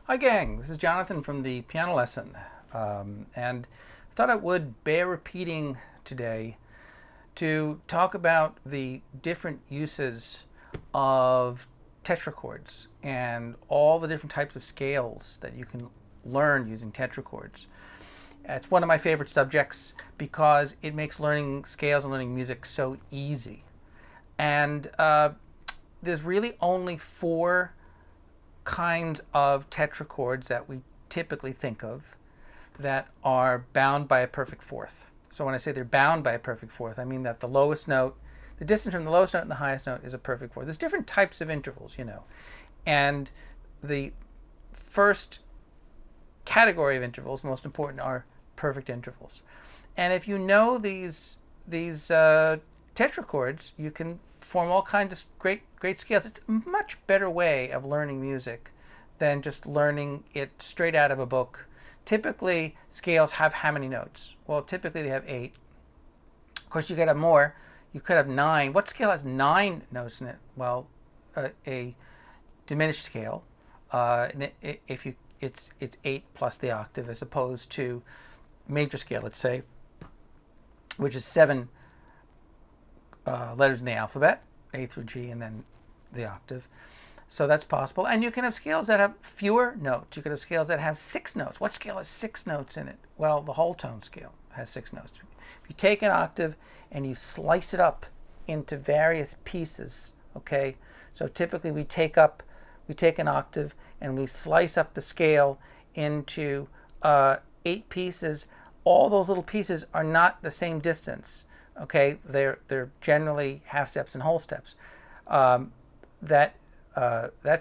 Hi gang, this is Jonathan from the piano lesson, and I thought I would bear repeating today to talk about the different uses of tetrachords and all the different types of scales that you can learn using tetrachords. It's one of my favorite subjects because it makes learning scales and learning music so easy. And there's really only four kinds of tetrachords that we typically think of that are bound by a perfect fourth. So when I say they're bound by a perfect fourth, I mean that the lowest note, the distance from the lowest note and the highest note is a perfect fourth. There's different types of intervals, and the first category of intervals, the most important, are perfect intervals. And if you know these tetrachords, you can form all kinds of great scales. It's a much better way of learning music than just learning it straight out of a book. Typically, scales have how many notes? Well, typically they have 8. Of course, you could have more. You could have 9. What scale has 9 notes in it? Well, a diminished scale. It's 8 plus the octave, as opposed to major scale, let's say, which is 7 letters in the alphabet, A through G, and then the octave. So that's possible. And you can have scales that have fewer notes. You could have scales that have 6 notes. What scale has 6 notes in it? Well, the whole tone scale has 6 notes. If you take an octave and you slice it up into various pieces, okay? So typically we take an octave and we slice up the scale into 8 pieces. All those little pieces are not the same distance. Okay, they're generally half steps and whole steps. That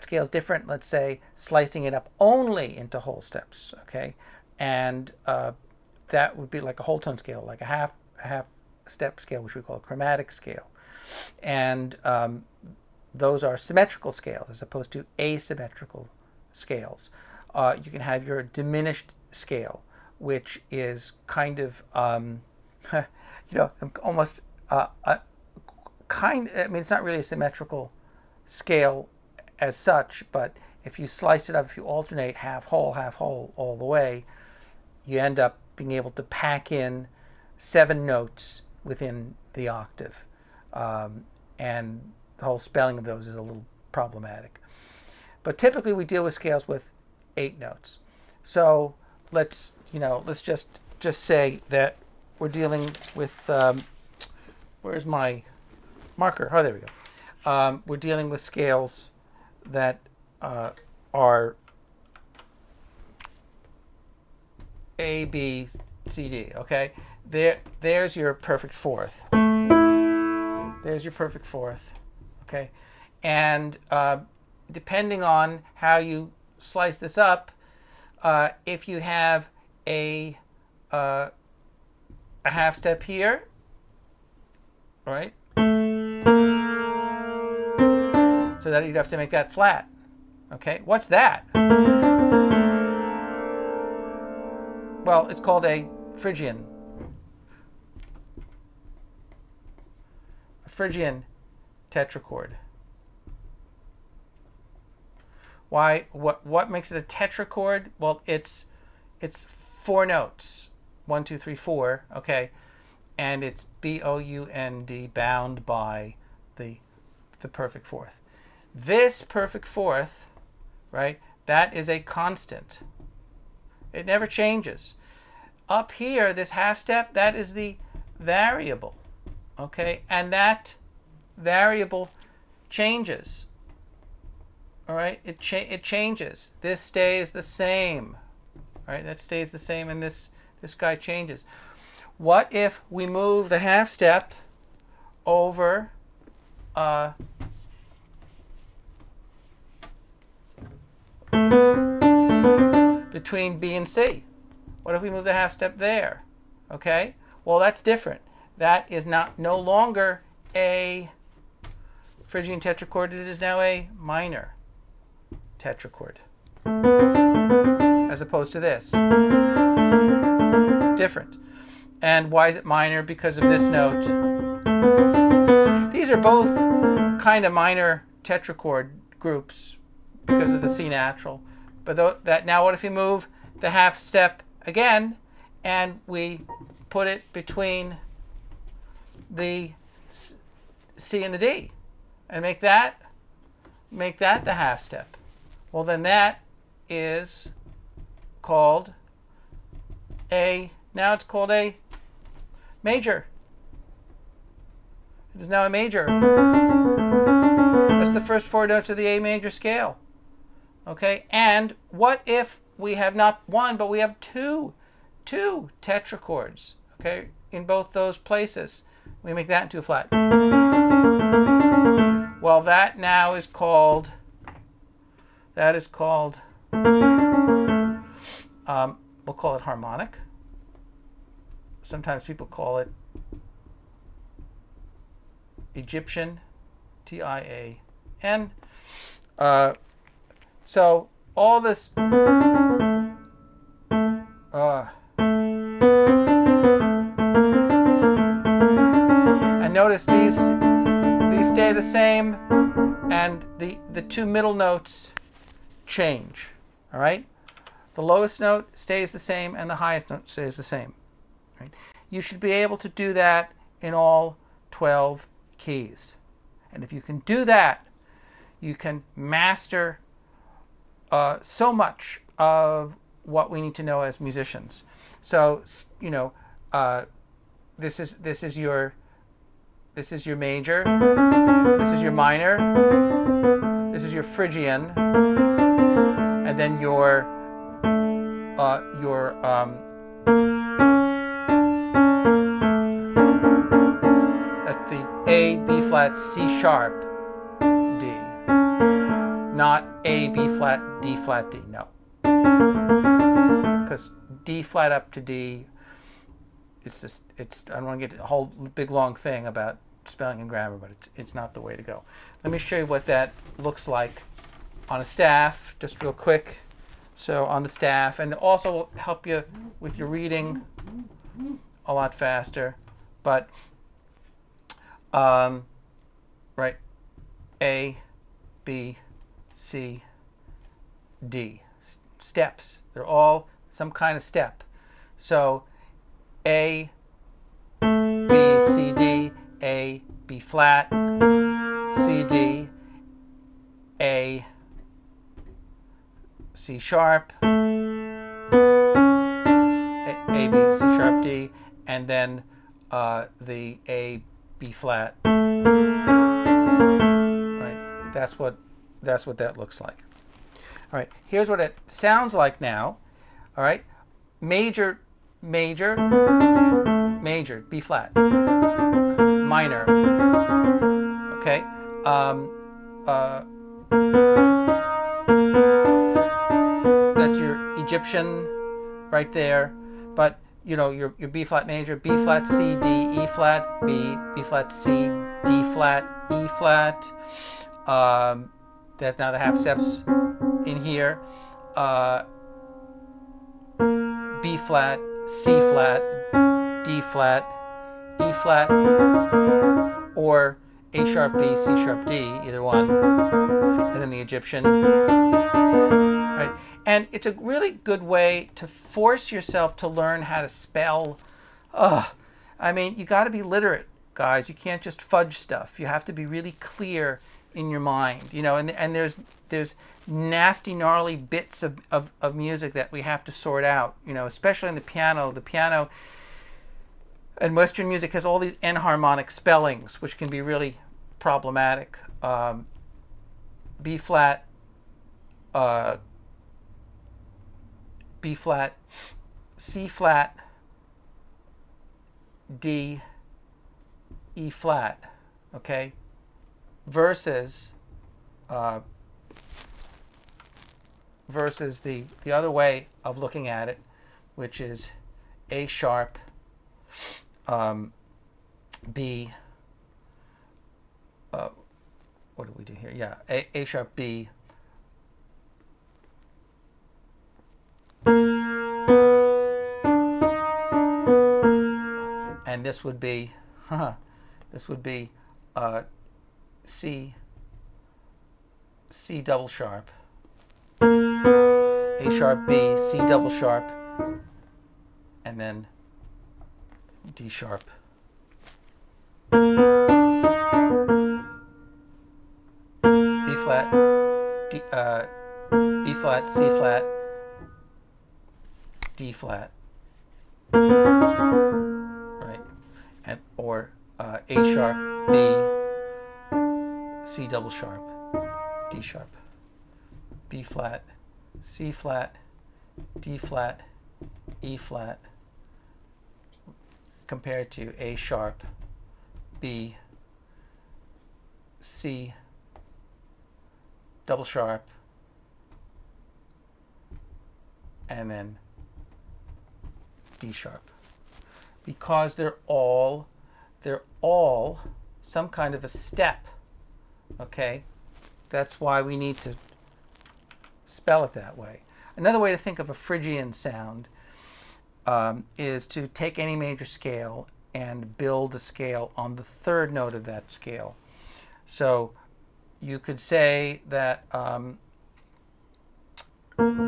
scale is different. Let's say slicing it up only into whole steps. Okay, and that would be like a whole tone scale, like a half step scale, which we call a chromatic scale. And those are symmetrical scales as opposed to asymmetrical scales. You can have your diminished scale, which is kind of almost I mean, it's not really a symmetrical scale as such, but if you slice it up, if you alternate half whole all the way, you end up being able to pack in 7 notes within the octave. And the whole spelling of those is a little problematic. But typically we deal with scales with 8 notes. So let's just say that we're dealing with, where's my marker? Oh, there we go. We're dealing with scales that are A, B, C, D, okay? There's your perfect fourth. There's your perfect fourth, okay? And depending on how you slice this up, if you have a half step here, right? So that you'd have to make that flat. Okay, what's that? Well, it's called a Phrygian. A Phrygian tetrachord. Why? What makes it a tetrachord? Well, it's 4 notes. 1, 2, 3, 4. Okay, and it's B-O-U-N-D, bound by the perfect fourth. This perfect fourth, right? That is a constant. It never changes. Up here, this half step, that is the variable. Okay, and that variable changes. All right, it changes. This stays the same. All right, that stays the same, and this guy changes. What if we move the half step over between B and C? What if we move the half step there? Okay, well, that's different. That is no longer a Phrygian tetrachord. It is now a minor tetrachord, as opposed to this. Different. And why is it minor? Because of this note. These are both kind of minor tetrachord groups because of the C natural. But that now, what if you move the half step again, and we put it between the C and the D, and make that the half step? Well, then that is called now it's called a major. It is now a major. That's the first 4 notes of the A major scale. Okay, and what if we have not one, but we have two tetrachords, okay, in both those places? We make that into a flat. Well, that now is called, we'll call it harmonic. Sometimes people call it Egyptian, T-I-A-N. So all this, and notice these stay the same, and the 2 middle notes change. All right, the lowest note stays the same, and the highest note stays the same. Right? You should be able to do that in all 12 keys, and if you can do that, you can master so much of what we need to know as musicians. So, you know, this is your major, this is your minor, this is your Phrygian, and then that's the A, B flat, C sharp, D. Not A, B flat, D flat, D. No. Because D flat up to D, I don't want to get a whole big long thing about spelling and grammar, but it's not the way to go. Let me show you what that looks like on a staff, just real quick. So on the staff, and also will help you with your reading a lot faster. But, right, A, B, C, D. Steps. They're all some kind of step. So A, B, C, D, A, B flat, C, D, A, C sharp, A, B, C sharp, D, and then the A, B flat. Right. That's what that looks like. All right. Here's what it sounds like now. All right. Major, major, major, B flat, minor. Okay. That's your Egyptian right there. But you know your B flat major, B flat, C, D, E flat, B flat, C, D flat, E flat. That's now the half steps in here. B flat, C flat, D flat, E flat, or A sharp B, C sharp D, either one, and then the Egyptian. Right? And it's a really good way to force yourself to learn how to spell. I mean, you got to be literate, guys. You can't just fudge stuff. You have to be really clear in your mind, you know, and there's nasty, gnarly bits of music that we have to sort out, you know, especially in the piano. The piano and Western music has all these enharmonic spellings, which can be really problematic. B flat, B flat, C flat, D, E flat, okay? Versus the other way of looking at it, which is A sharp, B, what do we do here? Yeah, A sharp, B, and this would be, C double sharp, A sharp, B, C double sharp, and then D sharp. B flat, B flat, C flat, D flat, right? And or A sharp, B, C double sharp, D sharp, B flat, C flat, D flat, E flat, compared to A sharp, B, C double sharp, and then D sharp, because they're all some kind of a step. Okay, that's why we need to spell it that way. Another way to think of a Phrygian sound is to take any major scale and build a scale on the third note of that scale. So you could say that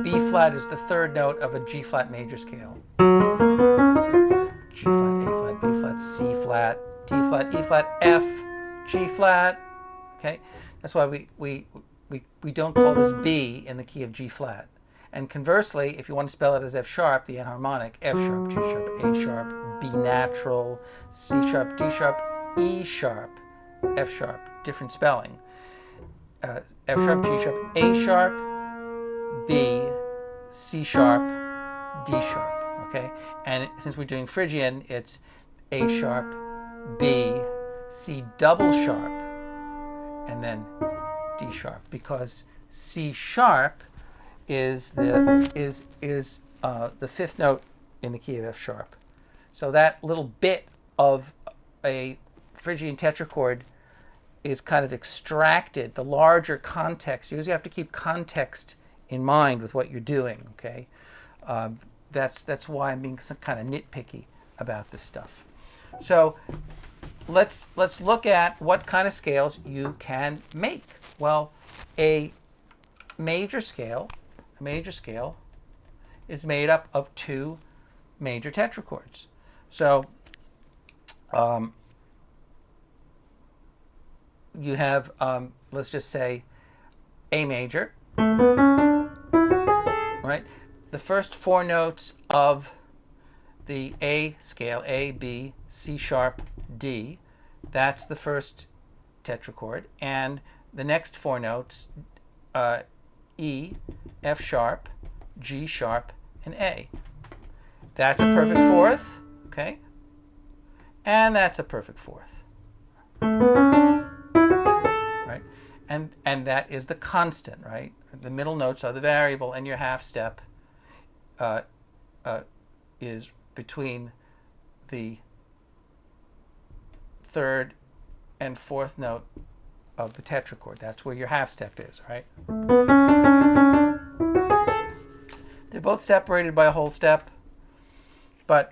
B flat is the third note of a G flat major scale. G flat, A flat, B flat, C flat, D flat, E flat, F, G flat. Okay, that's why we don't call this B in the key of G flat. And conversely, if you want to spell it as F sharp, the enharmonic, F sharp, G sharp, A sharp, B natural, C sharp, D sharp, E sharp, F sharp, different spelling. F sharp, G sharp, A sharp, B, C sharp, D sharp. Okay, and since we're doing Phrygian, it's A sharp, B, C double sharp, and then D sharp, because C sharp is the fifth note in the key of F sharp. So that little bit of a Phrygian tetrachord is kind of extracted. The larger context, you usually have to keep context in mind with what you're doing. Okay, that's why I'm being some kind of nitpicky about this stuff. So let's look at what kind of scales you can make. Well, a major scale is made up of two major tetrachords. So you have, let's just say, A major, right? The first four notes of the A scale, A, B, C sharp, D, that's the first tetrachord. And the next four notes, E, F sharp, G sharp, and A. That's a perfect fourth, okay? And that's a perfect fourth. Right? And that is the constant, right? The middle notes are the variable, and your half step is between the third and fourth note of the tetrachord. That's where your half step is, right? They're both separated by a whole step, but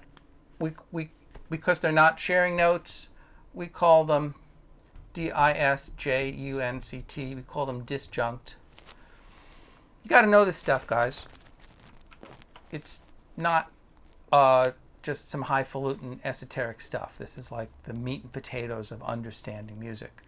because they're not sharing notes, we call them disjunct. We call them disjunct. You got to know this stuff, guys. It's not just some highfalutin esoteric stuff. This is like the meat and potatoes of understanding music.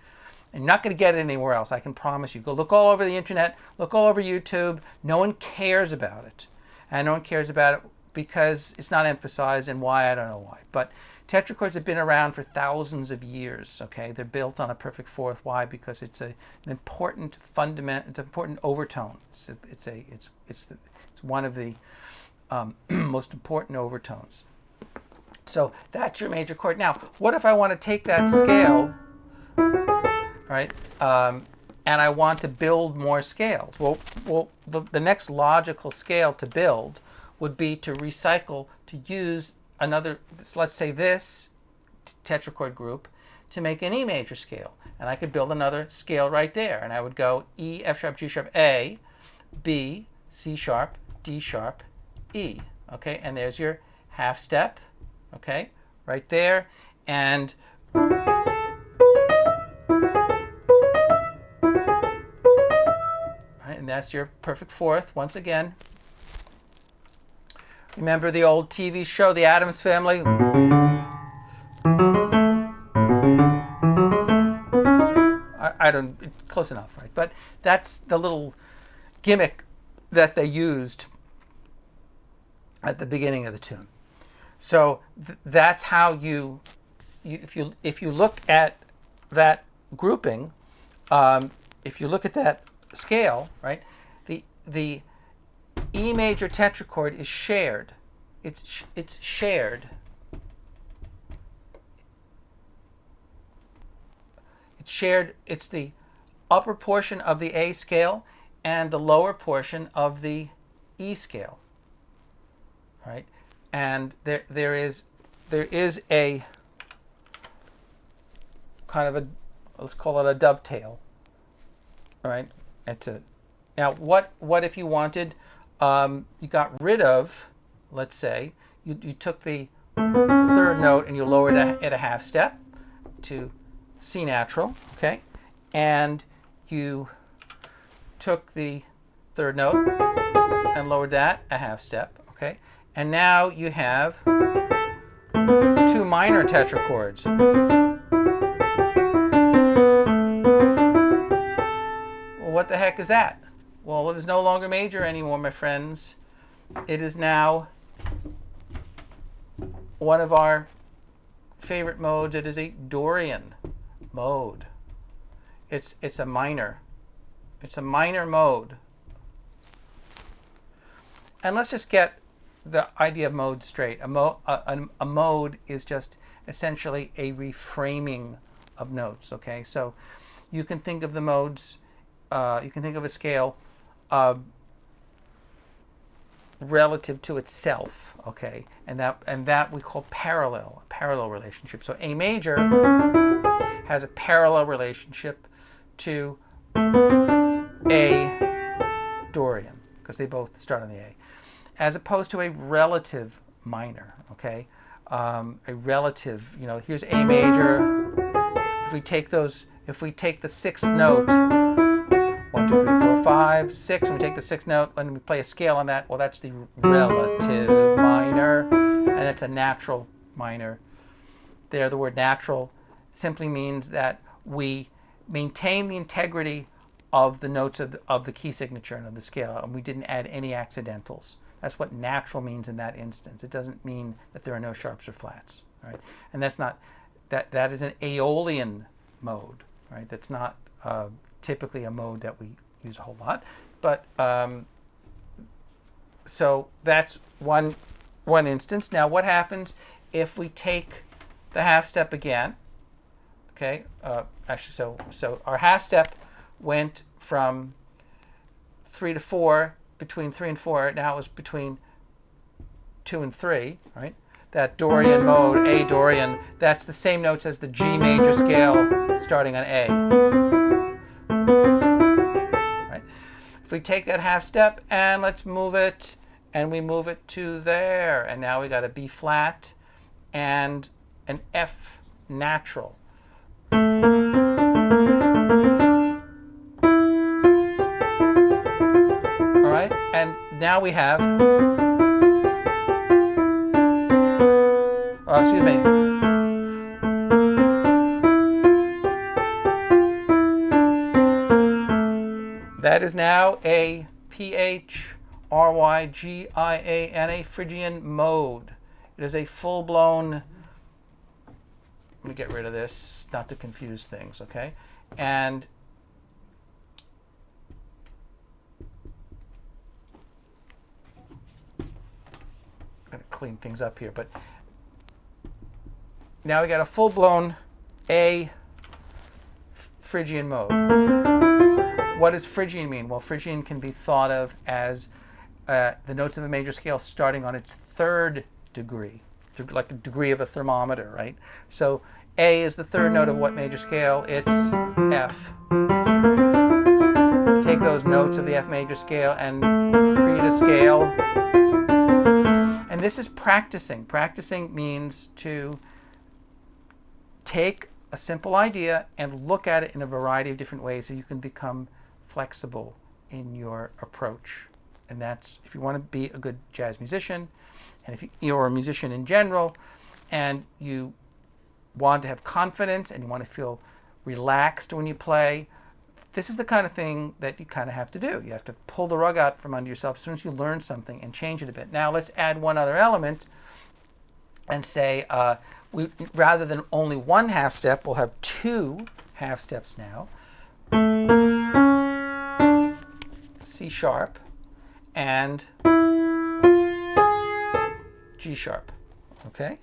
And you're not going to get it anywhere else, I can promise you. Go look all over the internet, look all over YouTube. No one cares about it. And no one cares about it because it's not emphasized, and why, I don't know why. But tetrachords have been around for thousands of years, okay? They're built on a perfect fourth. Why? Because it's an important fundamental, it's an important overtone. It's one of the most important overtones. So that's your major chord. Now, what if I want to take that scale, right, and I want to build more scales? Well, the next logical scale to build would be to recycle, to use another, let's say this tetrachord group, to make an E major scale. And I could build another scale right there. And I would go E, F sharp, G sharp, A, B, C sharp, D sharp, E. Okay, and there's your half step, okay, right there. And that's your perfect fourth, once again. Remember the old TV show, The Addams Family? I don't, close enough, right? But that's the little gimmick that they used at the beginning of the tune. So that's how if you look at that grouping, if you look at that scale, right, the E major tetrachord is shared. It's shared. It's shared. It's the upper portion of the A scale and the lower portion of the E scale. Right, and there is a kind of a, let's call it a dovetail. All right, now what if you wanted, you got rid of, let's say you took the third note and you lowered it a half step to C natural, okay, and you took the third note and lowered that a half step, okay, and now you have two minor tetrachords. Well, what the heck is that? Well, it is no longer major anymore, my friends. It is now one of our favorite modes. It is a Dorian mode. It's a minor. It's a minor mode. And let's just get the idea of mode straight. A mode is just essentially a reframing of notes. Okay, so you can think of the modes. You can think of a scale relative to itself. Okay, and that we call a parallel relationship. So A major has a parallel relationship to A Dorian because they both start on the A, as opposed to a relative minor, okay? A relative, here's A major. If we take the sixth note, 1, 2, 3, 4, 5, 6, and we take the sixth note and we play a scale on that, well, that's the relative minor, and that's a natural minor. There, the word natural simply means that we maintain the integrity of the notes of the key signature and of the scale, and we didn't add any accidentals. That's what natural means in that instance. It doesn't mean that there are no sharps or flats, right? And that's not that is an Aeolian mode, right? That's not typically a mode that we use a whole lot, but so that's one instance. Now, what happens if we take the half step again? Okay, actually, so our half step went from 3 to 4. Between 3 and 4, now it was between 2 and 3, right? That Dorian mode, A Dorian, that's the same notes as the G major scale starting on A. Right? If we take that half step and let's move it, and we move it to there, and now we got a B flat and an F natural. And now we have, excuse me. That is now a P-H-R-Y-G-I-A-N, a Phrygian mode. It is a full-blown, let me get rid of this, not to confuse things, okay? And clean things up here, but now we got a full-blown A Phrygian mode. What does Phrygian mean? Well, Phrygian can be thought of as the notes of a major scale starting on its third degree, like the degree of a thermometer, right? So A is the third note of what major scale? It's F. Take those notes of the F major scale and create a scale. And this is practicing. Practicing means to take a simple idea and look at it in a variety of different ways so you can become flexible in your approach. And that's if you want to be a good jazz musician, and if you're a musician in general, and you want to have confidence and you want to feel relaxed when you play, this is the kind of thing that you kind of have to do. You have to pull the rug out from under yourself as soon as you learn something and change it a bit. Now let's add one other element and say rather than only one half step, we'll have two half steps now. C sharp and G sharp. Okay?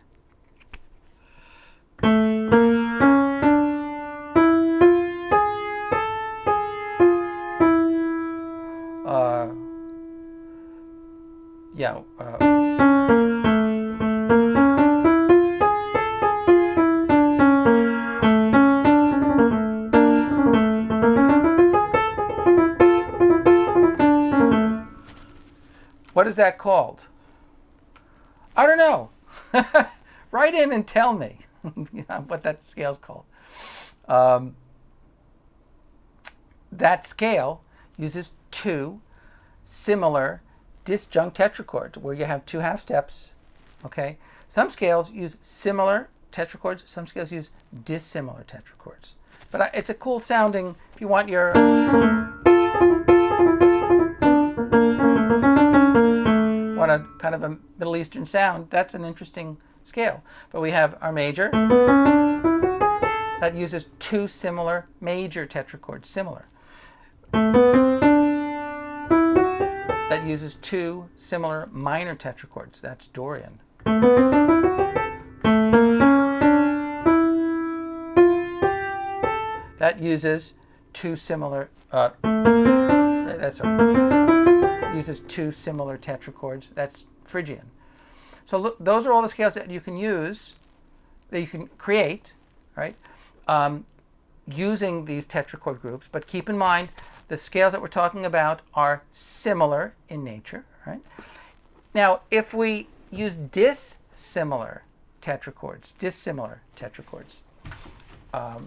What is that called? I don't know. Write in and tell me what that scale's called. That scale uses two similar disjunct tetrachords where you have two half steps. Okay? Some scales use similar tetrachords, some scales use dissimilar tetrachords. But it's a cool sounding, if you want your a kind of a Middle Eastern sound, that's an interesting scale. But we have our major that uses two similar major tetrachords, similar. That uses two similar minor tetrachords, that's Dorian. That uses two similar uses two similar tetrachords. That's Phrygian. So look, those are all the scales that you can use, that you can create, right? Using these tetrachord groups. But keep in mind, the scales that we're talking about are similar in nature, right? Now, if we use dissimilar tetrachords,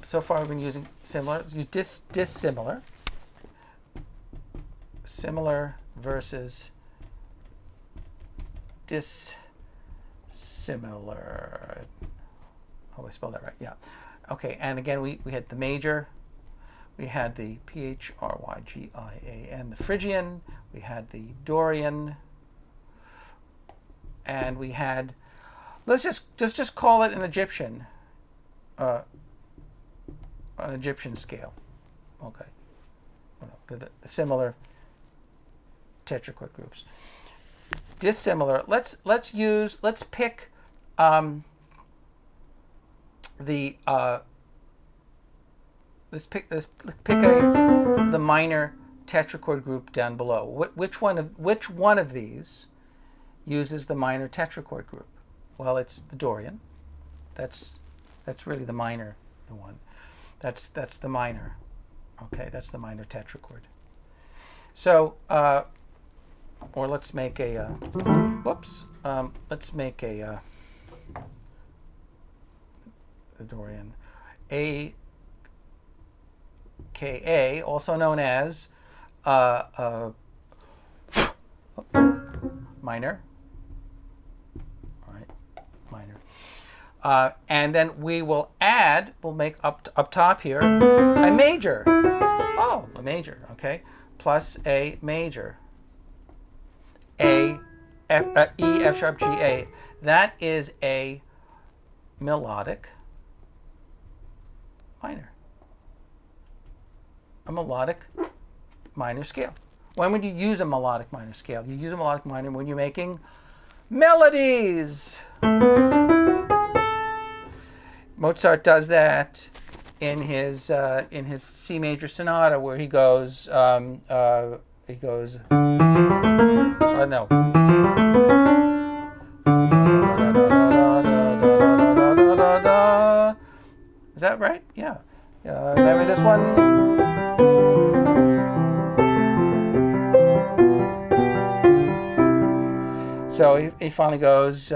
so far we've been using similar. Use dissimilar. Similar versus dissimilar. Oh, I spelled that right. Yeah. Okay, and again, we had the major, we had the Phrygian, the Phrygian, we had the Dorian, and we had, let's just call it an Egyptian scale. Okay. The similar tetrachord groups. Dissimilar. Let's pick the minor tetrachord group down below. Which one of these uses the minor tetrachord group? Well, it's the Dorian. That's really the minor one. That's the minor. Okay, that's the minor tetrachord. So, or let's make a, let's make a, the Dorian, AKA, also known as minor. All right, minor. And then we'll make up top here, a major. Oh, a major, okay. Plus a major. E, F sharp, G, A. That is a melodic minor. A melodic minor scale. When would you use a melodic minor scale? You use a melodic minor when you're making melodies. Mozart does that in his C major sonata, where he goes no. Is that right? Yeah. Remember this one? So he finally goes.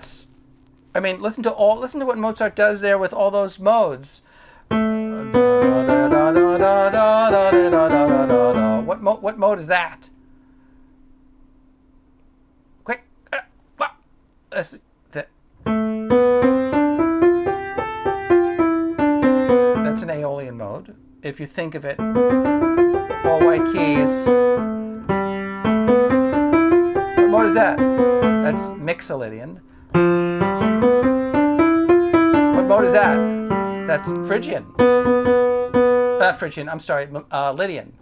that's, I mean, listen to what Mozart does there with all those modes. What mode is that? Quick. That's an Aeolian mode. If you think of it, all white keys. What mode is that? That's Mixolydian. What mode is that? That's Phrygian. Not Phrygian, I'm sorry, Lydian.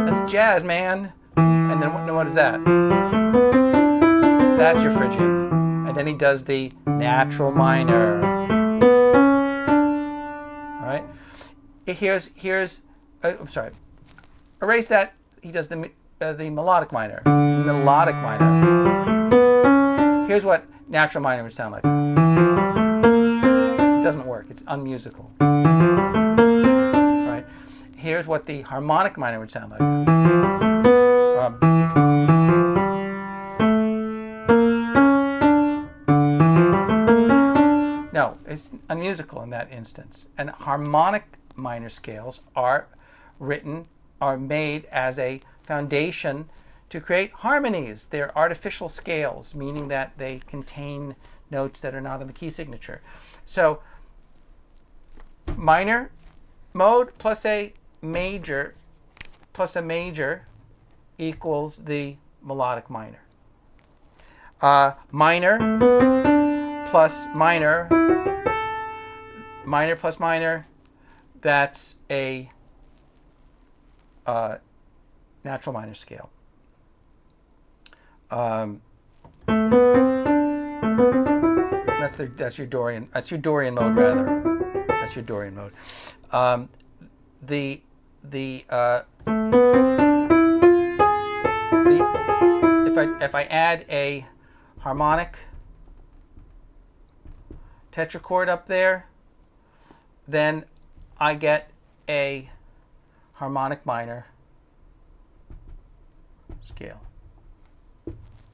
That's jazz, man. And then what is that? That's your Phrygian. And then he does the natural minor. All right. Here's. I'm sorry. Erase that. He does the melodic minor. Melodic minor. Here's what natural minor would sound like. It doesn't work. It's unmusical. All right. Here's what the harmonic minor would sound like. No, it's unmusical in that instance. And harmonic minor scales are made as a foundation to create harmonies. They're artificial scales, meaning that they contain notes that are not in the key signature. So minor mode plus a major equals the melodic minor. Minor plus minor plus minor, that's a natural minor scale. That's your Dorian. That's your Dorian mode, rather. That's your Dorian mode. If I add a harmonic tetrachord up there, then I get a harmonic minor scale.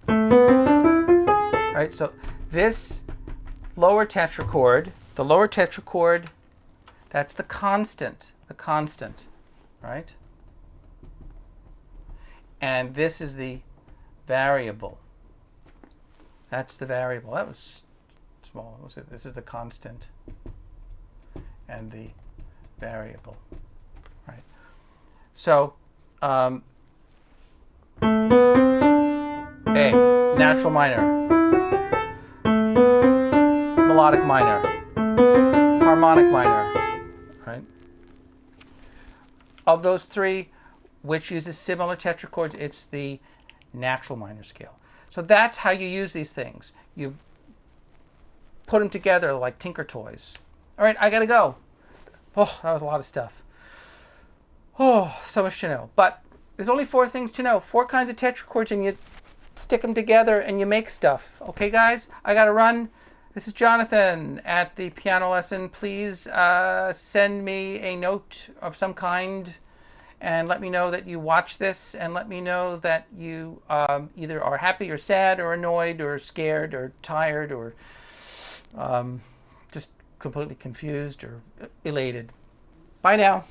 All right, so this lower tetrachord, that's the constant, right? And this is the variable. That's the variable. That was small. This is the constant and the variable, right? So A, natural minor, melodic minor, harmonic minor, right? Of those three, which uses similar tetrachords, it's the natural minor scale. So that's how you use these things. You put them together like Tinker Toys. All right, I gotta go. Oh, that was a lot of stuff. Oh, so much to know. But there's only 4 things to know. 4 kinds of tetrachords, and you stick them together and you make stuff. Okay, guys? I gotta run. This is Jonathan at the piano lesson. Please send me a note of some kind and let me know that you watch this, and let me know that you either are happy or sad or annoyed or scared or tired or just completely confused or elated. Bye now.